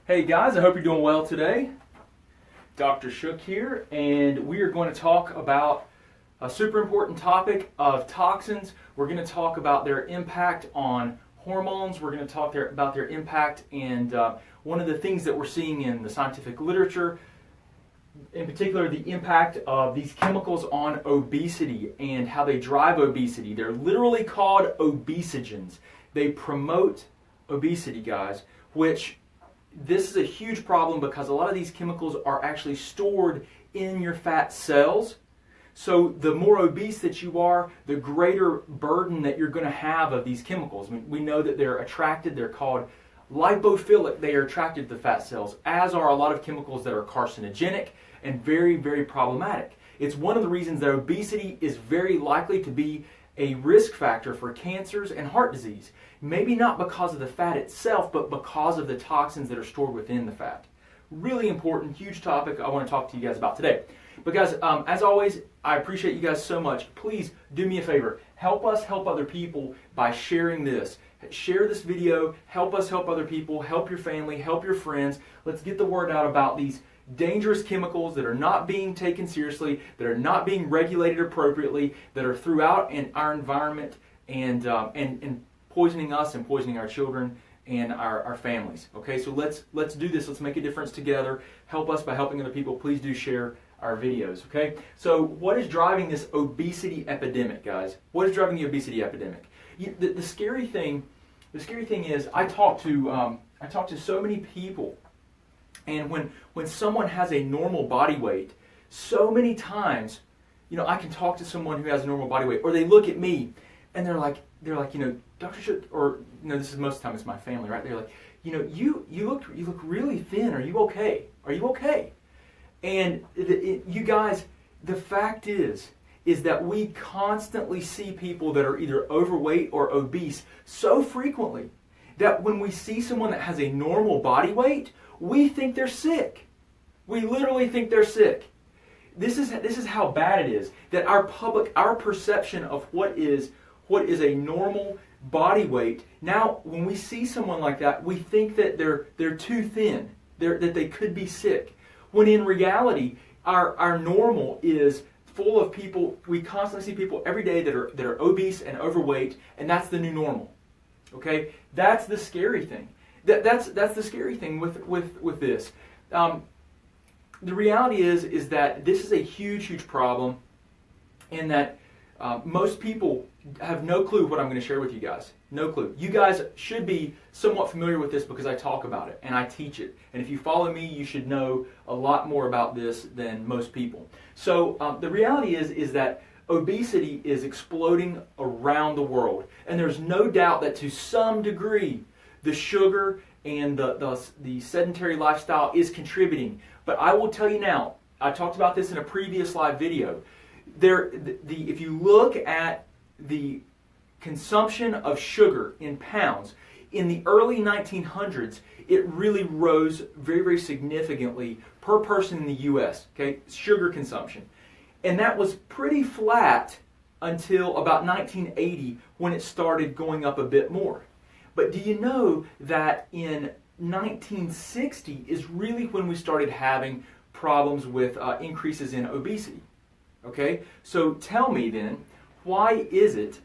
Hey guys, I hope you're doing well today. Dr. Shook here, and we are going to talk about a super important topic of toxins. We're going to talk about their impact on hormones. We're going to talk about their impact, and one of the things that we're seeing in the scientific literature, in particular the impact of these chemicals on obesity and how they drive obesity. They're literally called obesogens. They promote obesity, guys, which this is a huge problem because a lot of these chemicals are actually stored in your fat cells. So the more obese that you are, the greater burden that you're going to have of these chemicals. I mean, we know that they're attracted, they're called lipophilic, they are attracted to the fat cells, as are a lot of chemicals that are carcinogenic and very, very problematic. It's one of the reasons that obesity is very likely to be a risk factor for cancers and heart disease. Maybe not because of the fat itself, but because of the toxins that are stored within the fat. Really important, huge topic I want to talk to you guys about today. But guys, as always, I appreciate you guys so much. Please do me a favor. Help us help other people by sharing this. Share this video. Help us help other people. Help your family. Help your friends. Let's get the word out about these dangerous chemicals that are not being taken seriously, that are not being regulated appropriately, that are throughout in our environment and poisoning us and poisoning our children and our families. Okay, so let's do this. Let's make a difference together. Help us by helping other people. Please do share our videos. Okay, so what is driving this obesity epidemic, guys? What is driving the obesity epidemic? The scary thing is I talk to so many people. And when someone has a normal body weight, so many times, I can talk to someone who has a normal body weight, or they look at me, and they're like, Dr. Shook, or this is most of the time it's my family, right? They're like, you look really thin. Are you okay? Are you okay? And you guys, the fact is that we constantly see people that are either overweight or obese so frequently that when we see someone that has a normal body weight, we think they're sick. We literally think they're sick. This is how bad it is. That our perception of what is a normal body weight. Now, when we see someone like that, we think that they're too thin, that they could be sick. When in reality, our normal is full of people. We constantly see people every day that are obese and overweight, and that's the new normal. Okay, that's the scary thing. That's the scary thing with this. The reality is that this is a huge problem, and that most people have no clue what I'm going to share with you guys. No clue. You guys should be somewhat familiar with this because I talk about it and I teach it. And if you follow me, you should know a lot more about this than most people. So the reality is that obesity is exploding around the world, and there's no doubt that to some degree the sugar and the sedentary lifestyle is contributing. But I will tell you now, I talked about this in a previous live video. If you look at the consumption of sugar in pounds, in the early 1900s, it really rose very, very significantly per person in the U.S., okay, sugar consumption. And that was pretty flat until about 1980 when it started going up a bit more. But do you know that in 1960 is really when we started having problems with increases in obesity? Okay, so tell me then, why is it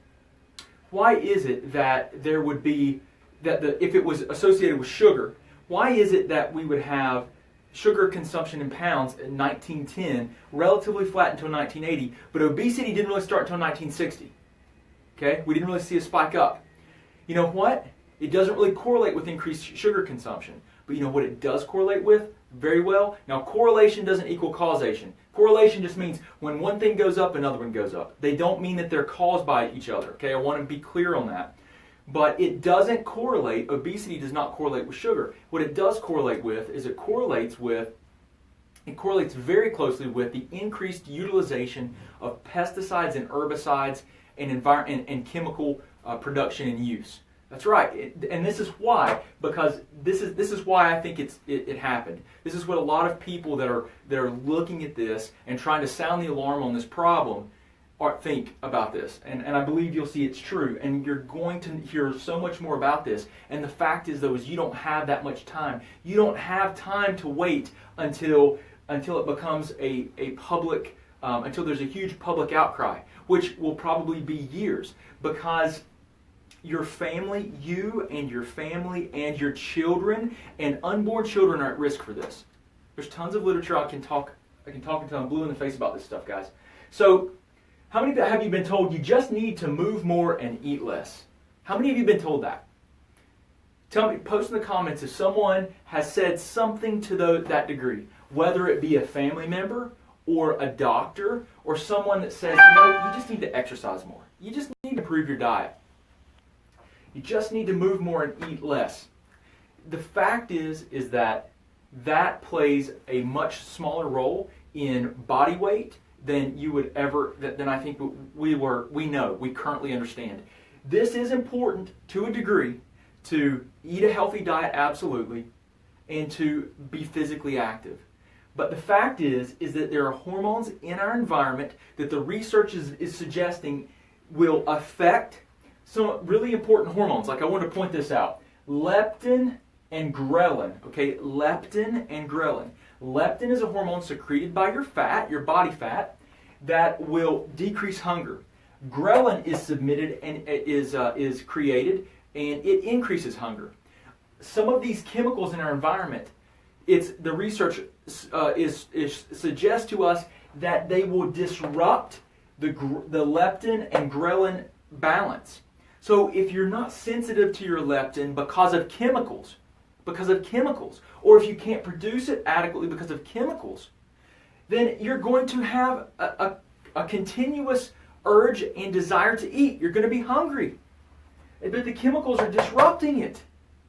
that there would be if it was associated with sugar, why is it that we would have sugar consumption in pounds in 1910 relatively flat until 1980, but obesity didn't really start until 1960? Okay, we didn't really see a spike up. You know what? It doesn't really correlate with increased sugar consumption. But you know what it does correlate with? Very well. Now, correlation doesn't equal causation. Correlation just means when one thing goes up, another one goes up. They don't mean that they're caused by each other. Okay, I want to be clear on that. But it doesn't correlate. Obesity does not correlate with sugar. What it does correlate with is it correlates very closely with the increased utilization of pesticides and herbicides and chemical production and use. That's right, and this is why, because this is why I think it happened. This is what a lot of people that are looking at this and trying to sound the alarm on this problem, think about this, and I believe you'll see it's true, and you're going to hear so much more about this. And the fact is, though, is you don't have that much time. You don't have time to wait until it becomes a public, until there's a huge public outcry, which will probably be years, because your family, you and your family and your children and unborn children are at risk for this. There's tons of literature. I can talk until I'm blue in the face about this stuff, guys. So, how many have you been told you just need to move more and eat less? How many of you have been told that? Tell me, post in the comments if someone has said something to that degree, whether it be a family member or a doctor or someone that says, you just need to exercise more. You just need to improve your diet. You just need to move more and eat less. The fact is that plays a much smaller role in body weight than you would ever, than I think we currently understand. This is important to a degree, to eat a healthy diet, absolutely, and to be physically active. But the fact is that there are hormones in our environment that the research is suggesting will affect some really important hormones. Like, I want to point this out. Leptin and ghrelin. Okay, leptin and ghrelin. Leptin is a hormone secreted by your fat, your body fat, that will decrease hunger. Ghrelin is created, and it increases hunger. Some of these chemicals in our environment, the research suggests to us that they will disrupt the leptin and ghrelin balance. So if you're not sensitive to your leptin because of chemicals, or if you can't produce it adequately because of chemicals, then you're going to have a continuous urge and desire to eat. You're going to be hungry. But the chemicals are disrupting it.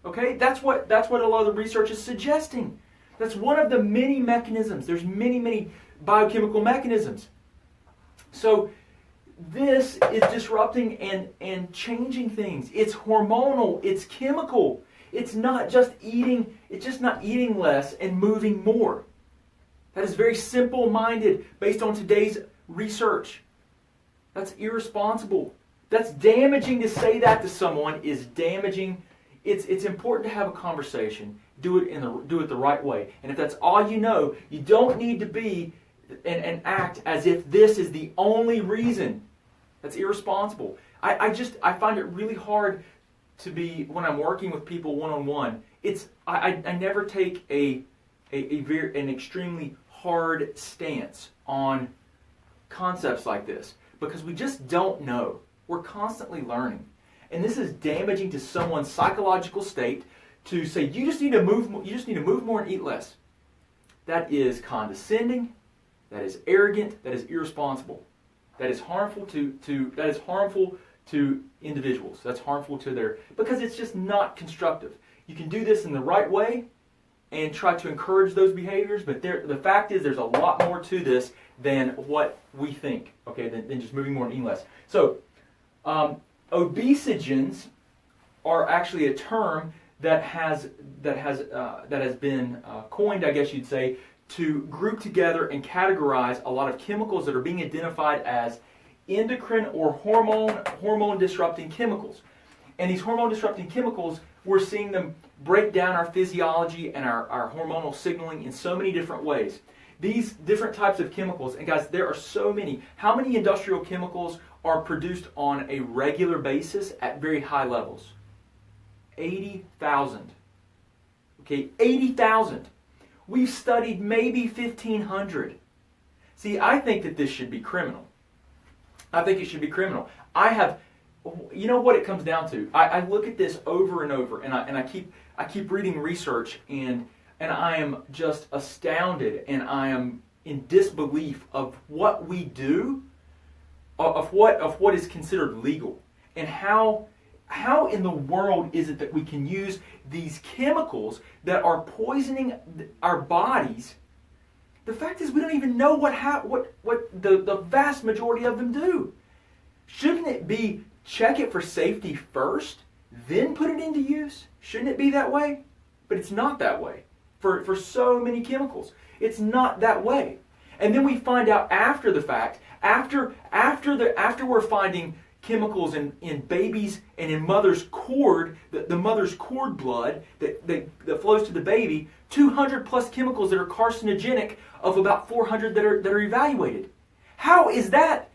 Okay? That's what a lot of the research is suggesting. That's one of the many mechanisms. There's many biochemical mechanisms. So this is disrupting and changing things. It's hormonal, it's chemical. It's not just eating less and moving more. That is very simple-minded based on today's research. That's irresponsible. That's damaging. To say that to someone is damaging. It's important to have a conversation. Do it the right way. And if that's all you know, you don't need to be and act as if this is the only reason. That's irresponsible. I find it really hard to be, when I'm working with people one-on-one, I never take an extremely hard stance on concepts like this, because we just don't know. We're constantly learning. And this is damaging to someone's psychological state to say, you just need to move more and eat less. That is condescending, that is arrogant, that is irresponsible. That is harmful to individuals. That's harmful to because it's just not constructive. You can do this in the right way and try to encourage those behaviors, but the fact is there's a lot more to this than what we think, okay, than just moving more and eating less. So, obesogens are actually a term that has been coined, I guess you'd say, to group together and categorize a lot of chemicals that are being identified as endocrine or hormone disrupting chemicals. And these hormone disrupting chemicals, we're seeing them break down our physiology and our hormonal signaling in so many different ways. These different types of chemicals, and guys, there are so many. How many industrial chemicals are produced on a regular basis at very high levels? 80,000. Okay, 80,000. We've studied maybe 1,500. See, I think that this should be criminal. I think it should be criminal. You know what it comes down to? I look at this over and over, and I keep reading research, and I am just astounded, and I am in disbelief of what we do, of what is considered legal, and how in the world is it that we can use these chemicals that are poisoning our bodies? The fact is, we don't even know what the vast majority of them do. Shouldn't it be check it for safety first, then put it into use? Shouldn't it be that way? But it's not that way. For so many chemicals, it's not that way. And then we find out after the fact, After we're finding chemicals in babies and in mother's cord, the mother's cord blood that flows to the baby, 200 plus chemicals that are carcinogenic of about 400 that are evaluated. How is that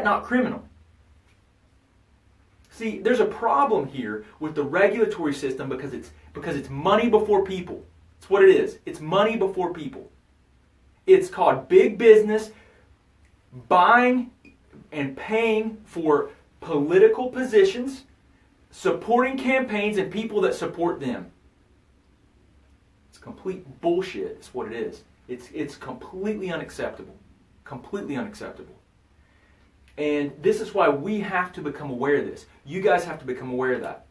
not criminal? See, there's a problem here with the regulatory system because it's money before people. It's what it is. It's money before people. It's called big business buying and paying for political positions, supporting campaigns and people that support them. It's complete bullshit. It's what it is. It's completely unacceptable. Completely unacceptable. And this is why we have to become aware of this. You guys have to become aware of that.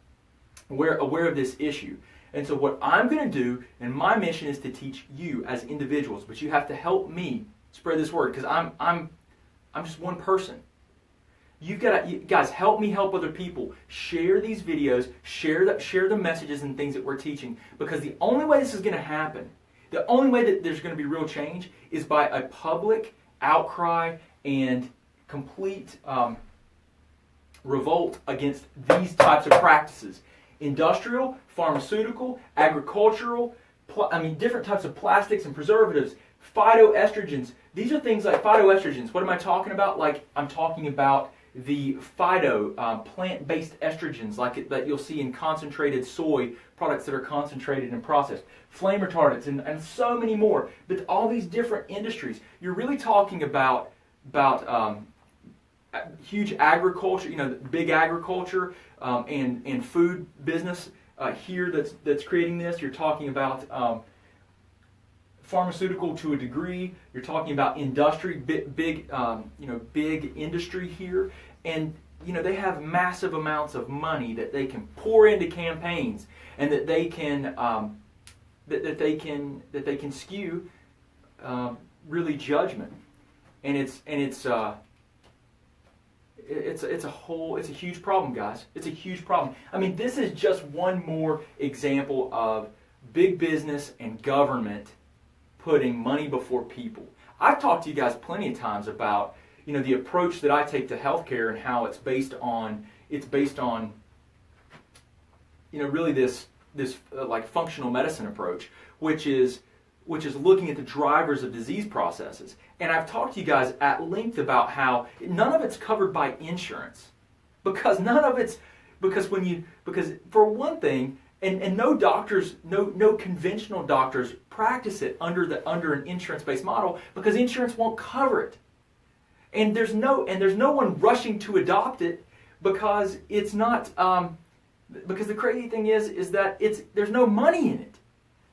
Aware of this issue. And so what I'm going to do, and my mission is to teach you as individuals, but you have to help me spread this word because I'm just one person. You guys help me help other people. Share these videos, share the messages and things that we're teaching, because the only way this is going to happen, the only way that there's going to be real change is by a public outcry and complete revolt against these types of practices. Industrial, pharmaceutical, agricultural, different types of plastics and preservatives, phytoestrogens. These are things like phytoestrogens. What am I talking about? Like, I'm talking about the plant-based estrogens that you'll see in concentrated soy products that are concentrated and processed. Flame retardants and so many more. But all these different industries, you're really talking about huge agriculture, big agriculture and food business here that's creating this. You're talking about pharmaceutical to a degree. You're talking about industry, big industry here, and they have massive amounts of money that they can pour into campaigns, and that they can that they can skew really judgment, and it's a huge problem, guys. It's a huge problem. I mean, this is just one more example of big business and government putting money before people. I've talked to you guys plenty of times about the approach that I take to healthcare and how it's based on really this like functional medicine approach, which is looking at the drivers of disease processes. And I've talked to you guys at length about how none of it's covered by insurance, because for one thing, and no doctors, no conventional doctors practice it under an insurance-based model, because insurance won't cover it. And there's no one rushing to adopt it, because it's not because the crazy thing is that there's no money in it.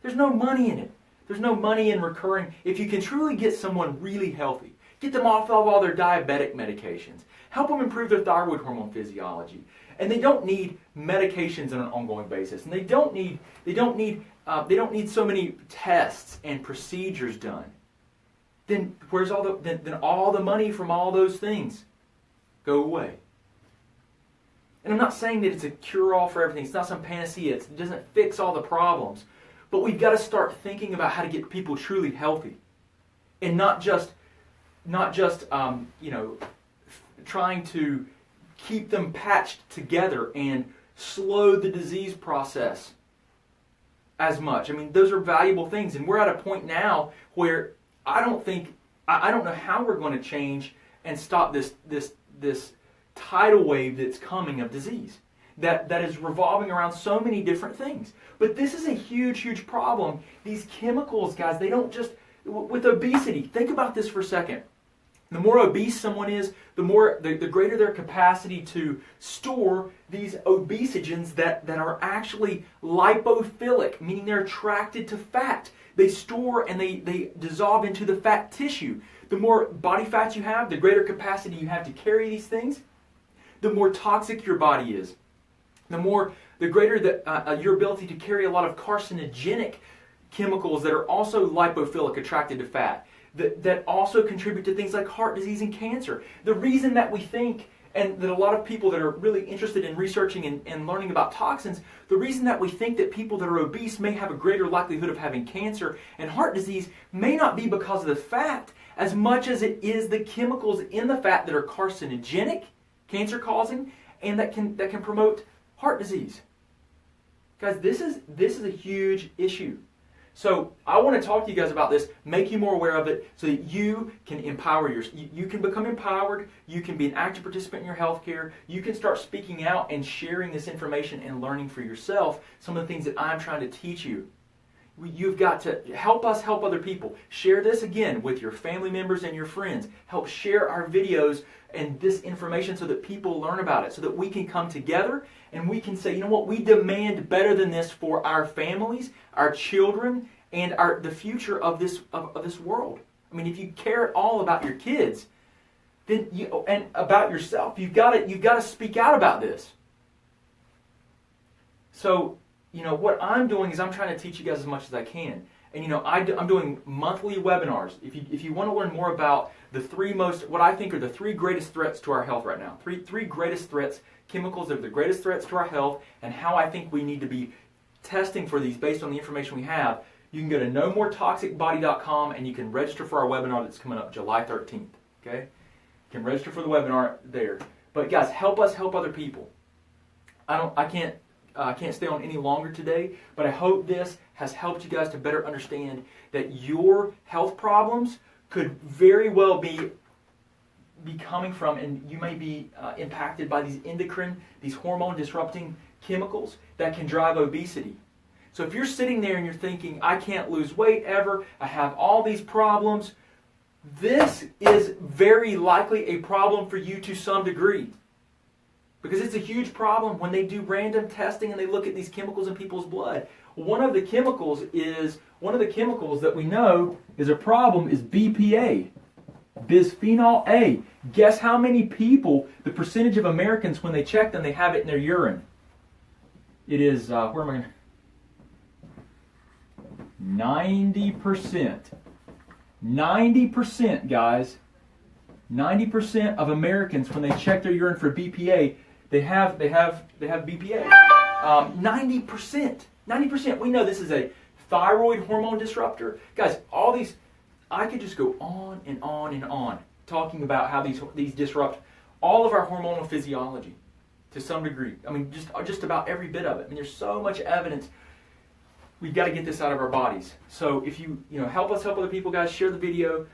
There's no money in it. There's no money in recurring. If you can truly get someone really healthy, get them off of all their diabetic medications, help them improve their thyroid hormone physiology, and they don't need medications on an ongoing basis, and they don't need so many tests and procedures done. Then where's all the money from all those things go away? And I'm not saying that it's a cure-all for everything. It's not some panacea. It doesn't fix all the problems. But we've got to start thinking about how to get people truly healthy, and not just trying to keep them patched together and slow the disease process as much. I mean, those are valuable things, and we're at a point now where I don't know how we're going to change and stop this tidal wave that's coming of disease that is revolving around so many different things. But this is a huge problem. These chemicals, guys, they don't just, with obesity, think about this for a second. The more obese someone is, the greater their capacity to store these obesogens that are actually lipophilic, meaning they're attracted to fat. They store and they dissolve into the fat tissue. The more body fat you have, the greater capacity you have to carry these things, the more toxic your body is. The greater your ability to carry a lot of carcinogenic chemicals that are also lipophilic, attracted to fat, that also contribute to things like heart disease and cancer. The reason that we think, and that a lot of people that are really interested in researching and learning about toxins, the reason that we think that people that are obese may have a greater likelihood of having cancer and heart disease may not be because of the fat. as much as it is the chemicals in the fat that are carcinogenic, cancer-causing, and that can promote heart disease. Guys, this is a huge issue. So I want to talk to you guys about this, make you more aware of it, so that you can empower you can become empowered, you can be an active participant in your healthcare, you can start speaking out and sharing this information and learning for yourself some of the things that I'm trying to teach you. You've got to help us help other people. Share this again with your family members and your friends. Help share our videos and this information so that people learn about it, so that we can come together and we can say, you know what, we demand better than this for our families, our children, and the future of this world. I mean, if you care at all about your kids, then and about yourself, you've got to speak out about this. So, what I'm doing is I'm trying to teach you guys as much as I can. And I'm doing monthly webinars. If you want to learn more about what I think are the three greatest threats to our health right now, three greatest threats, chemicals that are the greatest threats to our health, and how I think we need to be testing for these based on the information we have, you can go to nomoretoxicbody.com and you can register for our webinar that's coming up July 13th. Okay, you can register for the webinar there. But guys, help us help other people. I can't stay on any longer today, but I hope this has helped you guys to better understand that your health problems could very well be coming from, and you may be impacted by these endocrine, these hormone disrupting chemicals that can drive obesity. So if you're sitting there and you're thinking, I can't lose weight ever, I have all these problems, this is very likely a problem for you to some degree. Because it's a huge problem when they do random testing and they look at these chemicals in people's blood. One of the chemicals that we know is a problem is BPA, bisphenol A. Guess how many people, the percentage of Americans when they check them, they have it in their urine? It is, 90%. 90%, guys. 90% of Americans, when they check their urine for BPA, they have BPA. 90%. We know this is a thyroid hormone disruptor. Guys, all these, I could just go on and on and on talking about how these disrupt all of our hormonal physiology to some degree. I mean, just about every bit of it. I mean, there's so much evidence. We've got to get this out of our bodies. So if you help us help other people, guys, share the video,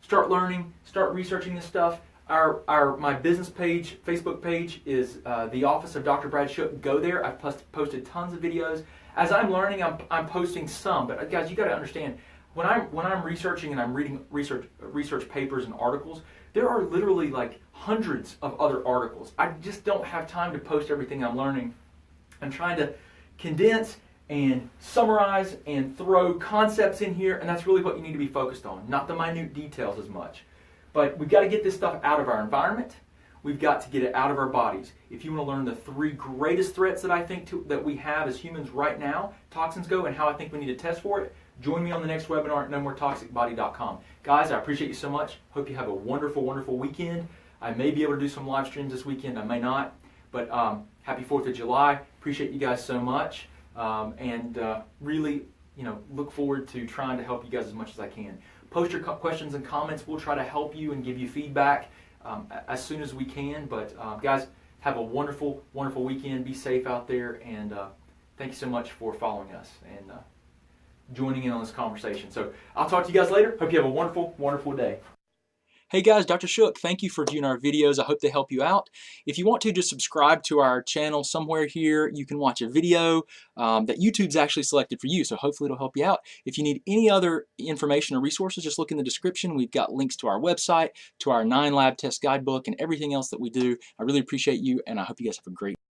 start learning, start researching this stuff. My business page, Facebook page, is the Office of Dr. Brad Shook. Go there. I've posted tons of videos. As I'm learning, I'm posting some. But guys, you got to understand, when I'm researching and I'm reading research papers and articles, there are literally like hundreds of other articles. I just don't have time to post everything I'm learning. I'm trying to condense and summarize and throw concepts in here, and that's really what you need to be focused on, not the minute details as much. But we've got to get this stuff out of our environment. We've got to get it out of our bodies. If you want to learn the three greatest threats that I think that we have as humans right now, toxins go, and how I think we need to test for it, join me on the next webinar at nomoretoxicbody.com. Guys, I appreciate you so much. Hope you have a wonderful, wonderful weekend. I may be able to do some live streams this weekend. I may not. But happy 4th of July. Appreciate you guys so much. And really, look forward to trying to help you guys as much as I can. Post your questions and comments. We'll try to help you and give you feedback as soon as we can. But guys, have a wonderful, wonderful weekend. Be safe out there. And thank you so much for following us and joining in on this conversation. So I'll talk to you guys later. Hope you have a wonderful, wonderful day. Hey guys, Dr. Shook, thank you for viewing our videos. I hope they help you out. If you want to, just subscribe to our channel somewhere here. You can watch a video that YouTube's actually selected for you, so hopefully it'll help you out. If you need any other information or resources, just look in the description. We've got links to our website, to our 9 lab test guidebook, and everything else that we do. I really appreciate you, and I hope you guys have a great